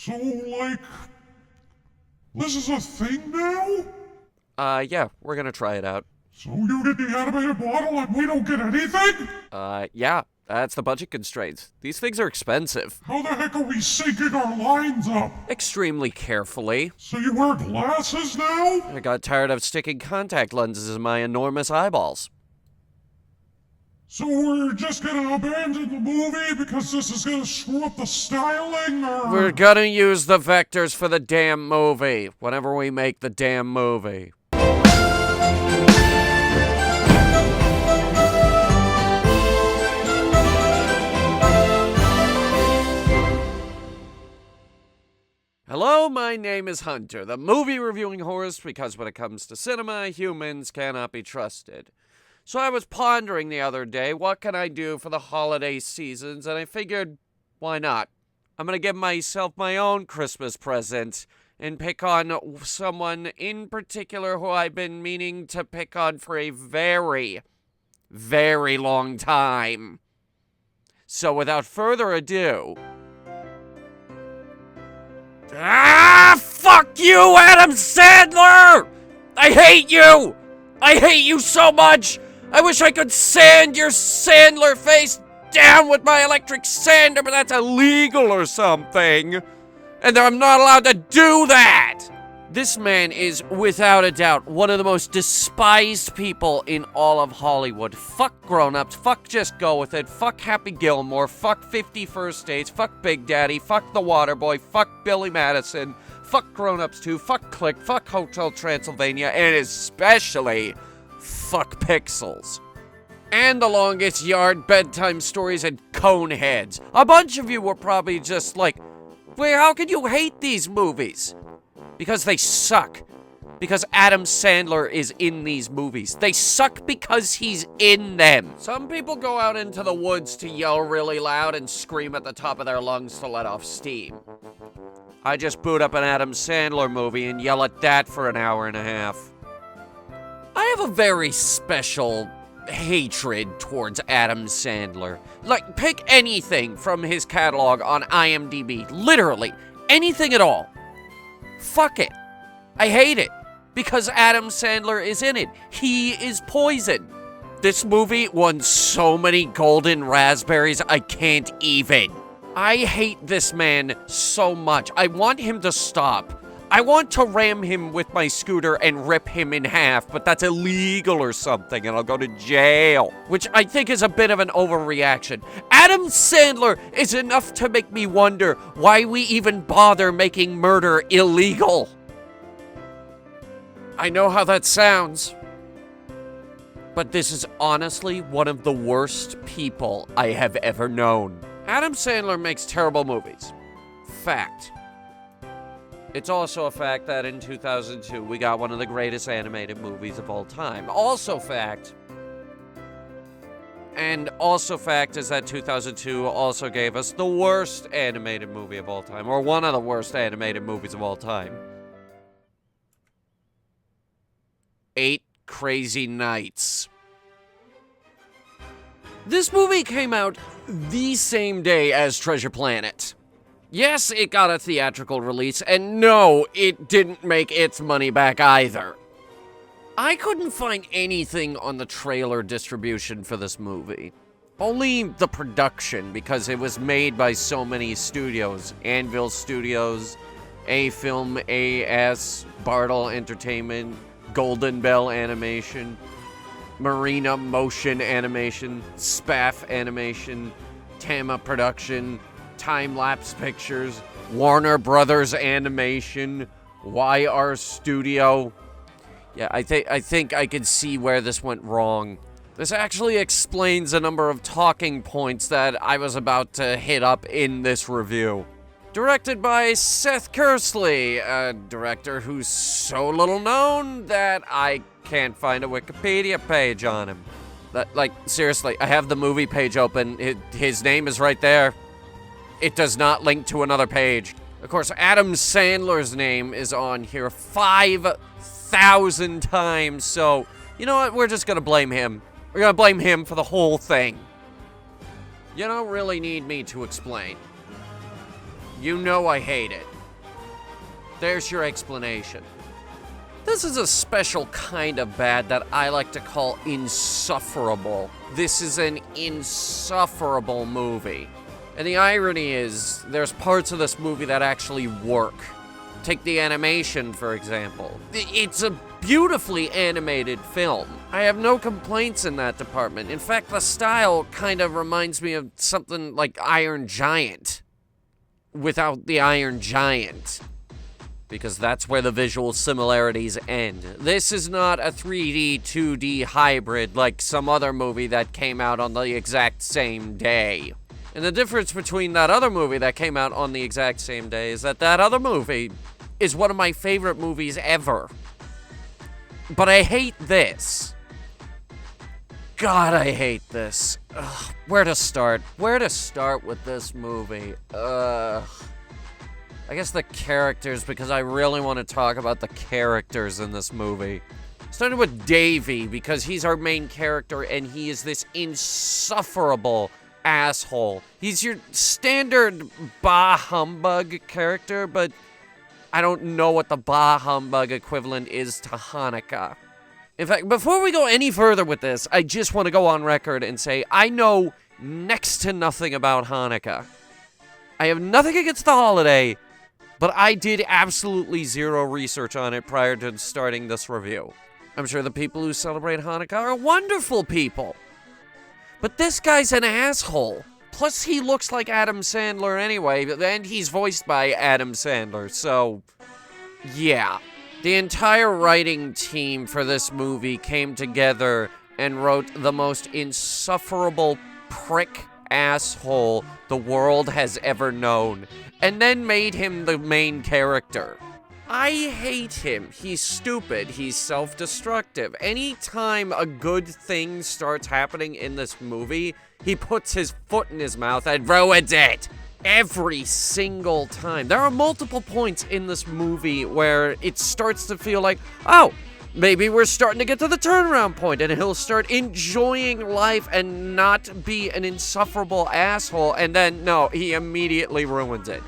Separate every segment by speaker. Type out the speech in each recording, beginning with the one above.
Speaker 1: So, like, this is a thing now?
Speaker 2: Yeah, we're gonna try it out.
Speaker 1: So you get the animated model and we don't get anything?
Speaker 2: Yeah, that's the budget constraints. These things are expensive.
Speaker 1: How the heck are we syncing our lines up?
Speaker 2: Extremely carefully.
Speaker 1: So you wear glasses now?
Speaker 2: I got tired of sticking contact lenses in my enormous eyeballs.
Speaker 1: So we're just gonna abandon the movie because this is gonna screw up the styling, or...?
Speaker 2: We're gonna use the vectors for the damn movie, whenever we make the damn movie. Hello, my name is Hunter, the movie reviewing horse, because when it comes to cinema, humans cannot be trusted. So I was pondering the other day, what can I do for the holiday seasons, and I figured, why not? I'm gonna give myself my own Christmas present, and pick on someone in particular who I've been meaning to pick on for a very, very long time. So without further ado... Fuck you, Adam Sandler! I hate you! I hate you so much! I wish I could sand your Sandler face down with my electric sander, but that's illegal or something. And I'm not allowed to do that! This man is, without a doubt, one of the most despised people in all of Hollywood. Fuck grown-ups, fuck Just Go With It, fuck Happy Gilmore, fuck 50 First Dates, fuck Big Daddy, fuck The Waterboy, fuck Billy Madison, fuck Grown-Ups 2, fuck Click, fuck Hotel Transylvania, and especially fuck Pixels. And The Longest Yard, Bedtime Stories, and Coneheads. A bunch of you were probably just like, wait, how could you hate these movies? Because they suck. Because Adam Sandler is in these movies. They suck because he's in them. Some people go out into the woods to yell really loud and scream at the top of their lungs to let off steam. I just boot up an Adam Sandler movie and yell at that for an hour and a half. I have a very special hatred towards Adam Sandler. Like, pick anything from his catalog on IMDb. Literally, anything at all. Fuck it. I hate it. Because Adam Sandler is in it. He is poison. This movie won so many golden raspberries, I can't even. I hate this man so much. I want him to stop. I want to ram him with my scooter and rip him in half, but that's illegal or something, and I'll go to jail. Which I think is a bit of an overreaction. Adam Sandler is enough to make me wonder why we even bother making murder illegal. I know how that sounds, but this is honestly one of the worst people I have ever known. Adam Sandler makes terrible movies. Fact. It's also a fact that in 2002, we got one of the greatest animated movies of all time. Also fact. And also fact is that 2002 also gave us the worst animated movie of all time, or one of the worst animated movies of all time. 8 Crazy Nights. This movie came out the same day as Treasure Planet. Yes, it got a theatrical release, and no, it didn't make its money back either. I couldn't find anything on the trailer distribution for this movie. Only the production, because it was made by so many studios. Anvil Studios, A-Film, AS, Bartle Entertainment, Golden Bell Animation, Marina Motion Animation, Spaff Animation, Tama Production, Time-Lapse Pictures, Warner Brothers Animation, YR Studio. Yeah, I think I could see where this went wrong. This actually explains a number of talking points that I was about to hit up in this review. Directed by Seth Kersley, a director who's so little known that I can't find a Wikipedia page on him. Like, seriously, I have the movie page open. His name is right there. It does not link to another page. Of course, Adam Sandler's name is on here 5,000 times, so you know what? We're just gonna blame him. We're gonna blame him for the whole thing. You don't really need me to explain. You know I hate it. There's your explanation. This is a special kind of bad that I like to call insufferable. This is an insufferable movie. And the irony is, there's parts of this movie that actually work. Take the animation, for example. It's a beautifully animated film. I have no complaints in that department. In fact, the style kind of reminds me of something like Iron Giant, without the Iron Giant. Because that's where the visual similarities end. This is not a 3D, 2D hybrid like some other movie that came out on the exact same day. And the difference between that other movie that came out on the exact same day is that that other movie is one of my favorite movies ever. But I hate this. God, I hate this. Ugh, where to start? Where to start with this movie? I guess the characters, because I really want to talk about the characters in this movie. Starting with Davey, because he's our main character, and he is this insufferable asshole. He's your standard bah humbug character, but I don't know what the bah humbug equivalent is to Hanukkah. In fact, before we go any further with this, I just want to go on record and say I know next to nothing about Hanukkah. I have nothing against the holiday, but I did absolutely zero research on it prior to starting this review. I'm sure the people who celebrate Hanukkah are wonderful people. But this guy's an asshole. Plus, he looks like Adam Sandler anyway, and he's voiced by Adam Sandler, so yeah. The entire writing team for this movie came together and wrote the most insufferable prick asshole the world has ever known, and then made him the main character. I hate him. He's stupid. He's self-destructive. Anytime a good thing starts happening in this movie, he puts his foot in his mouth and ruins it. Every single time. There are multiple points in this movie where it starts to feel like, oh, maybe we're starting to get to the turnaround point, and he'll start enjoying life and not be an insufferable asshole, and then, no, he immediately ruins it.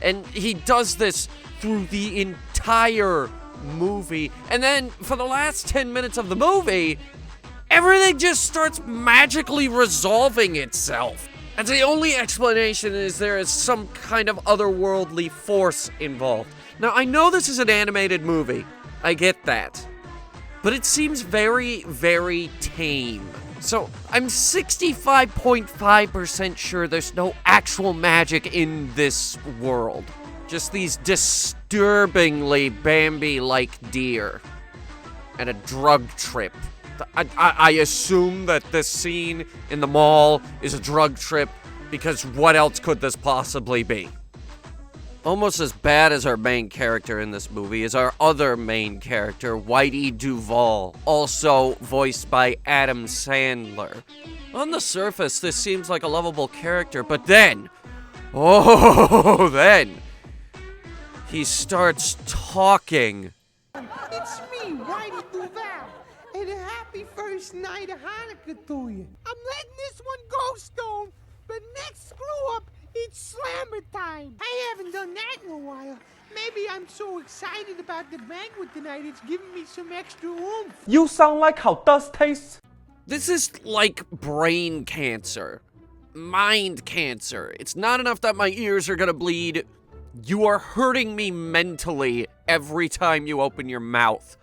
Speaker 2: And he does this through the entire movie, and then for the last 10 minutes of the movie, everything just starts magically resolving itself. And the only explanation is there is some kind of otherworldly force involved. Now, I know this is an animated movie. I get that. But it seems very, very tame. So, I'm 65.5% sure there's no actual magic in this world. Just these disturbingly Bambi-like deer. And a drug trip. I assume that this scene in the mall is a drug trip, because what else could this possibly be? Almost as bad as our main character in this movie is our other main character, Whitey Duvall, also voiced by Adam Sandler. On the surface, this seems like a lovable character, but then, then, he starts talking.
Speaker 3: It's me, Whitey Duvall, and a happy first night of Hanukkah to you. I'm letting this one go, Stone, but next screw up, it's slammer time. I haven't done that in a while. Maybe I'm so excited about the banquet tonight, it's giving me some extra oomph.
Speaker 4: You sound like how dust tastes.
Speaker 2: This is like brain cancer. Mind cancer. It's not enough that my ears are gonna bleed. You are hurting me mentally every time you open your mouth.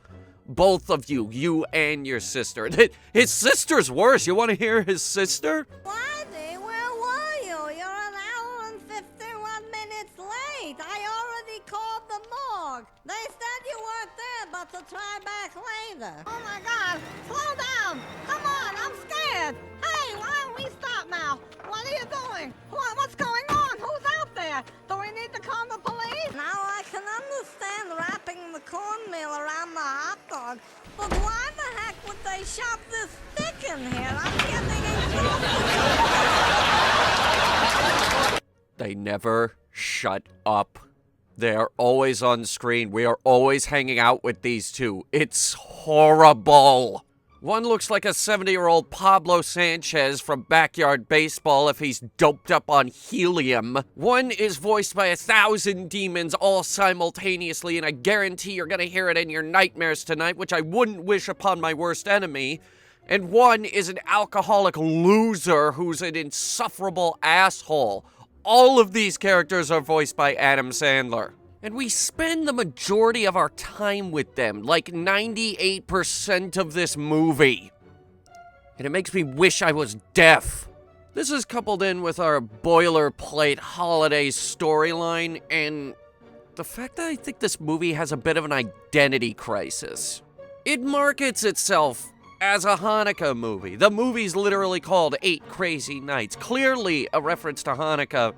Speaker 2: Both of you, you and your sister. His sister's worse. You want to hear his sister?
Speaker 5: Whitey, where were you? You're an hour and 51 minutes late. I already called the morgue. They said you weren't there, but to try back later. Oh my God, slow down. Come on, I'm scared. Hey, why don't we stop now? What are you doing? What's going on? Who's out there? Do we need to call the police? Now I can understand wrapping the cornmeal around the hot dog, but why the heck would they shove this stick in here? I'm getting exhausted.
Speaker 2: They never shut up. They are always on screen. We are always hanging out with these two. It's horrible. One looks like a 70-year-old Pablo Sanchez from Backyard Baseball if he's doped up on helium. One is voiced by 1,000 demons all simultaneously, and I guarantee you're gonna hear it in your nightmares tonight, which I wouldn't wish upon my worst enemy. And one is an alcoholic loser who's an insufferable asshole. All of these characters are voiced by Adam Sandler. And we spend the majority of our time with them, like 98% of this movie. And it makes me wish I was deaf. This is coupled in with our boilerplate holiday storyline, and the fact that I think this movie has a bit of an identity crisis. It markets itself as a Hanukkah movie. The movie's literally called 8 Crazy Nights, clearly a reference to Hanukkah.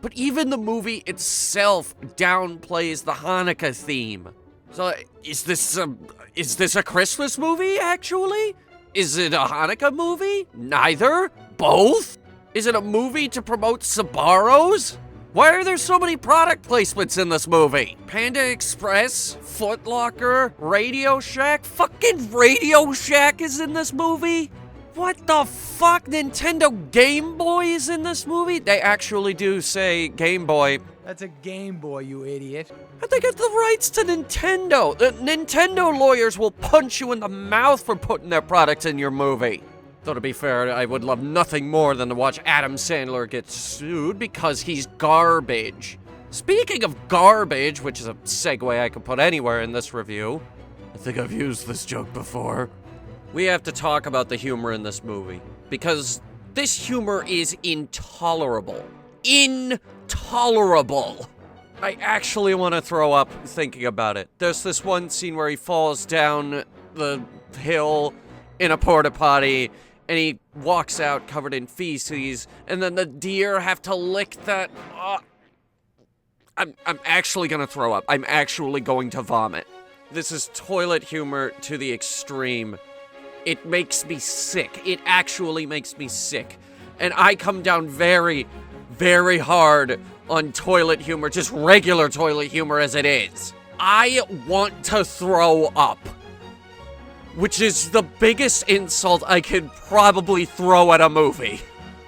Speaker 2: But even the movie itself downplays the Hanukkah theme. So, is this a Christmas movie, actually? Is it a Hanukkah movie? Neither? Both? Is it a movie to promote Sbarros? Why are there so many product placements in this movie? Panda Express, Foot Locker, Radio Shack? Fucking Radio Shack is in this movie? What the fuck? Nintendo Game Boy is in this movie? They actually do say Game Boy.
Speaker 6: That's a Game Boy, you idiot.
Speaker 2: How'd they get the rights to Nintendo? The Nintendo lawyers will punch you in the mouth for putting their products in your movie. Though to be fair, I would love nothing more than to watch Adam Sandler get sued because he's garbage. Speaking of garbage, which is a segue I could put anywhere in this review, I think I've used this joke before. We have to talk about the humor in this movie, because this humor is intolerable. Intolerable! I actually want to throw up thinking about it. There's this one scene where he falls down the hill in a porta potty, and he walks out covered in feces, and then the deer have to lick that. I'm actually gonna throw up. I'm actually going to vomit. This is toilet humor to the extreme. It makes me sick. It actually makes me sick. And I come down very, very hard on toilet humor, just regular toilet humor as it is. I want to throw up, which is the biggest insult I could probably throw at a movie.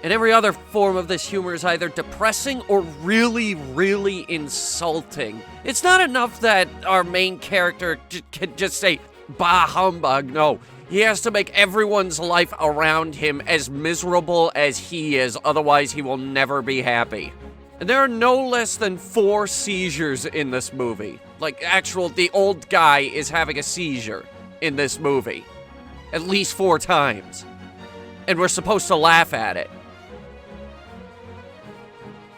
Speaker 2: And every other form of this humor is either depressing or really, really insulting. It's not enough that our main character can just say, bah humbug. No, he has to make everyone's life around him as miserable as he is, otherwise he will never be happy. And there are no less than 4 seizures in this movie. Like, the old guy is having a seizure in this movie. At least 4 times. And we're supposed to laugh at it.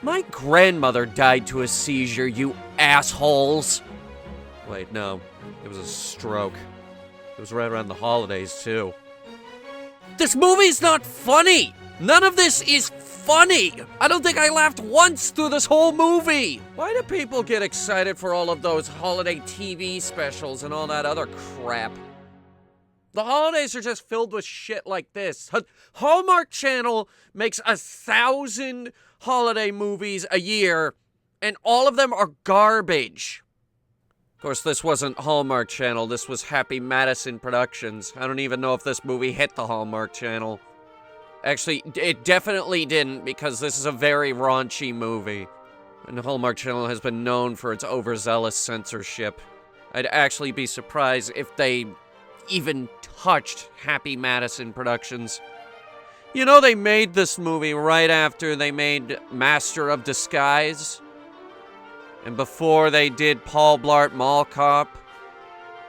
Speaker 2: My grandmother died to a seizure, you assholes. Wait, no. It was a stroke. It was right around the holidays, too. This movie's not funny! None of this is funny! I don't think I laughed once through this whole movie! Why do people get excited for all of those holiday TV specials and all that other crap? The holidays are just filled with shit like this. Hallmark Channel makes 1,000 holiday movies a year, and all of them are garbage. Of course, this wasn't Hallmark Channel, this was Happy Madison Productions. I don't even know if this movie hit the Hallmark Channel. Actually, it definitely didn't, because this is a very raunchy movie. And the Hallmark Channel has been known for its overzealous censorship. I'd actually be surprised if they even touched Happy Madison Productions. You know, they made this movie right after they made Master of Disguise. And before they did Paul Blart Mall Cop,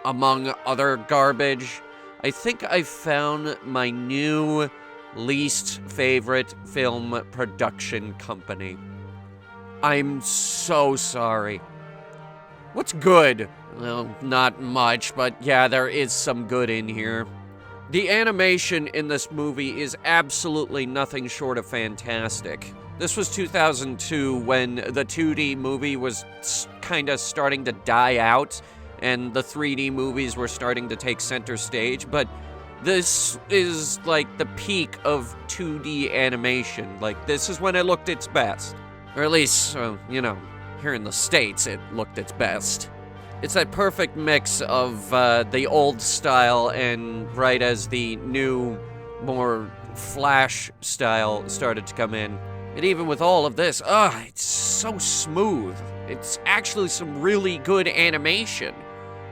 Speaker 2: among other garbage. I think I found my new least favorite film production company. I'm so sorry. What's good? Well, not much, but yeah, there is some good in here. The animation in this movie is absolutely nothing short of fantastic. This was 2002 when the 2D movie was kind of starting to die out and the 3D movies were starting to take center stage, but this is like the peak of 2D animation. Like, this is when it looked its best. Or at least, you know, here in the States, it looked its best. It's that perfect mix of the old style and right as the new, more flash style started to come in. And even with all of this, it's so smooth. It's actually some really good animation.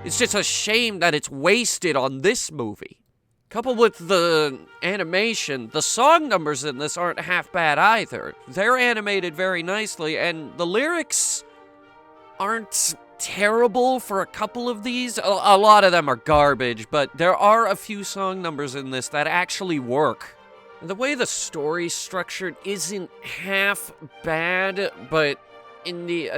Speaker 2: It's just a shame that it's wasted on this movie. Coupled with the animation, the song numbers in this aren't half bad either. They're animated very nicely, and the lyrics aren't terrible for a couple of these. A lot of them are garbage, but there are a few song numbers in this that actually work. The way the story's structured isn't half bad, but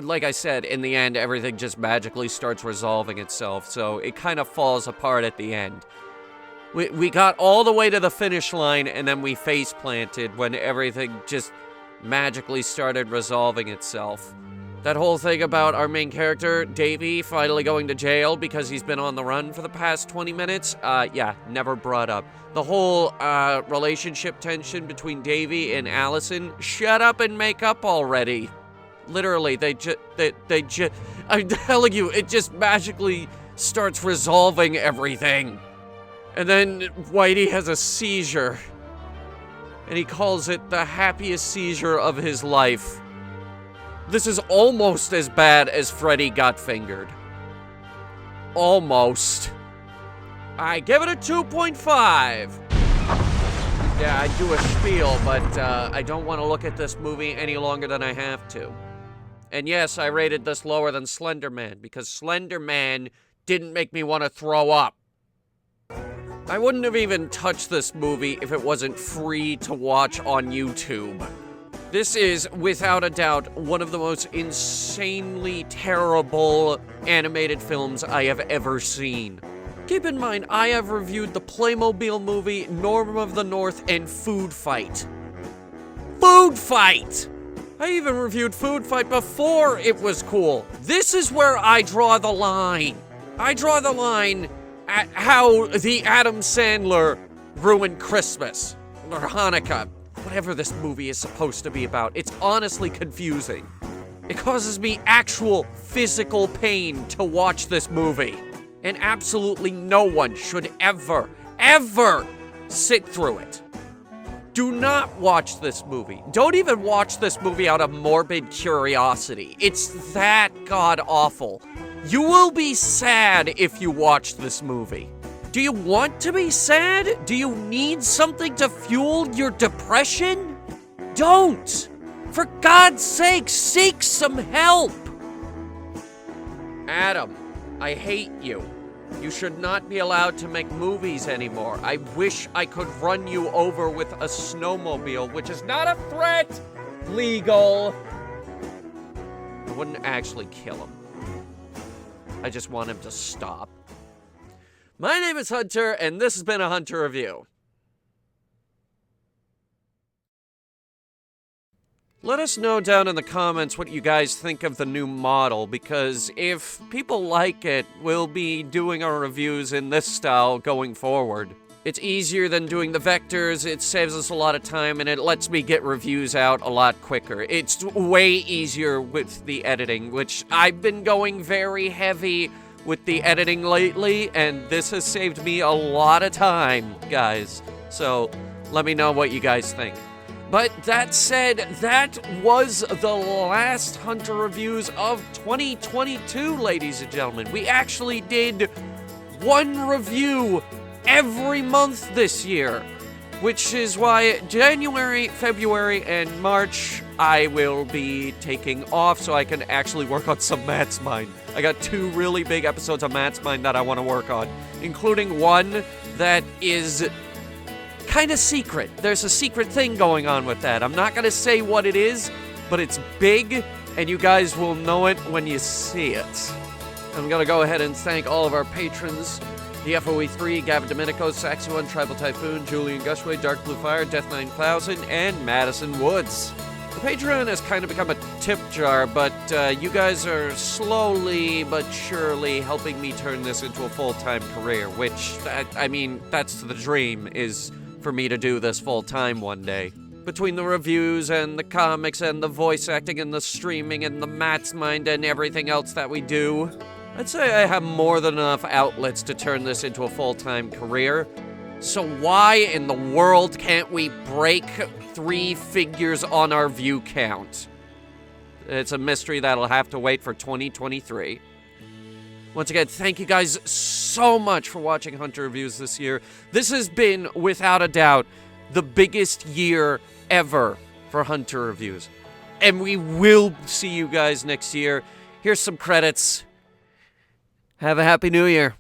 Speaker 2: like I said, in the end, everything just magically starts resolving itself, so it kind of falls apart at the end. We got all the way to the finish line, and then we face planted when everything just magically started resolving itself. That whole thing about our main character, Davey, finally going to jail because he's been on the run for the past 20 minutes, yeah, never brought up. The whole relationship tension between Davey and Allison, shut up and make up already. Literally, I'm telling you, it just magically starts resolving everything. And then Whitey has a seizure, and he calls it the happiest seizure of his life. This is almost as bad as Freddy got fingered. Almost. I give it a 2.5. Yeah, I do a spiel, but I don't want to look at this movie any longer than I have to. And yes, I rated this lower than Slender Man, because Slender Man didn't make me want to throw up. I wouldn't have even touched this movie if it wasn't free to watch on YouTube. This is, without a doubt, one of the most insanely terrible animated films I have ever seen. Keep in mind, I have reviewed the Playmobil movie, Norm of the North, and Food Fight. Food Fight! I even reviewed Food Fight before it was cool. This is where I draw the line. I draw the line at how the Adam Sandler ruined Christmas, or Hanukkah, whatever this movie is supposed to be about. It's honestly confusing. It causes me actual physical pain to watch this movie. And absolutely no one should ever, ever sit through it. Do not watch this movie. Don't even watch this movie out of morbid curiosity. It's that god-awful. You will be sad if you watch this movie. Do you want to be sad? Do you need something to fuel your depression? Don't! For God's sake, seek some help! Adam, I hate you. You should not be allowed to make movies anymore. I wish I could run you over with a snowmobile, which is not a threat! Legal! I wouldn't actually kill him. I just want him to stop. My name is Hunter, and this has been a Hunter Review. Let us know down in the comments what you guys think of the new model, because if people like it, we'll be doing our reviews in this style going forward. It's easier than doing the vectors, it saves us a lot of time, and it lets me get reviews out a lot quicker. It's way easier with the editing, which I've been going very heavy with the editing lately, and this has saved me a lot of time, guys. So, let me know what you guys think. But that said, that was the last Hunter Reviews of 2022, ladies and gentlemen. We actually did one review every month this year, which is why January, February, and March I will be taking off so I can actually work on some Matt's Mind. I got 2 really big episodes of Matt's Mind that I want to work on, including one that is kind of secret. There's a secret thing going on with that. I'm not going to say what it is, but it's big, and you guys will know it when you see it. I'm going to go ahead and thank all of our patrons. The FOE3, Gavin Domenico, Saxy One, Tribal Typhoon, Julian Gushway, Dark Blue Fire, Death 9000, and Madison Woods. The Patreon has kind of become a tip jar, but you guys are slowly but surely helping me turn this into a full-time career, which, I mean, that's the dream, is for me to do this full-time one day. Between the reviews and the comics and the voice acting and the streaming and the Matt's Mind and everything else that we do, I'd say I have more than enough outlets to turn this into a full-time career. So why in the world can't we break 3 figures on our view count? It's a mystery that'll have to wait for 2023. Once again, thank you guys so much for watching Hunter Reviews this year. This has been, without a doubt, the biggest year ever for Hunter Reviews. And we will see you guys next year. Here's some credits. Have a happy new year.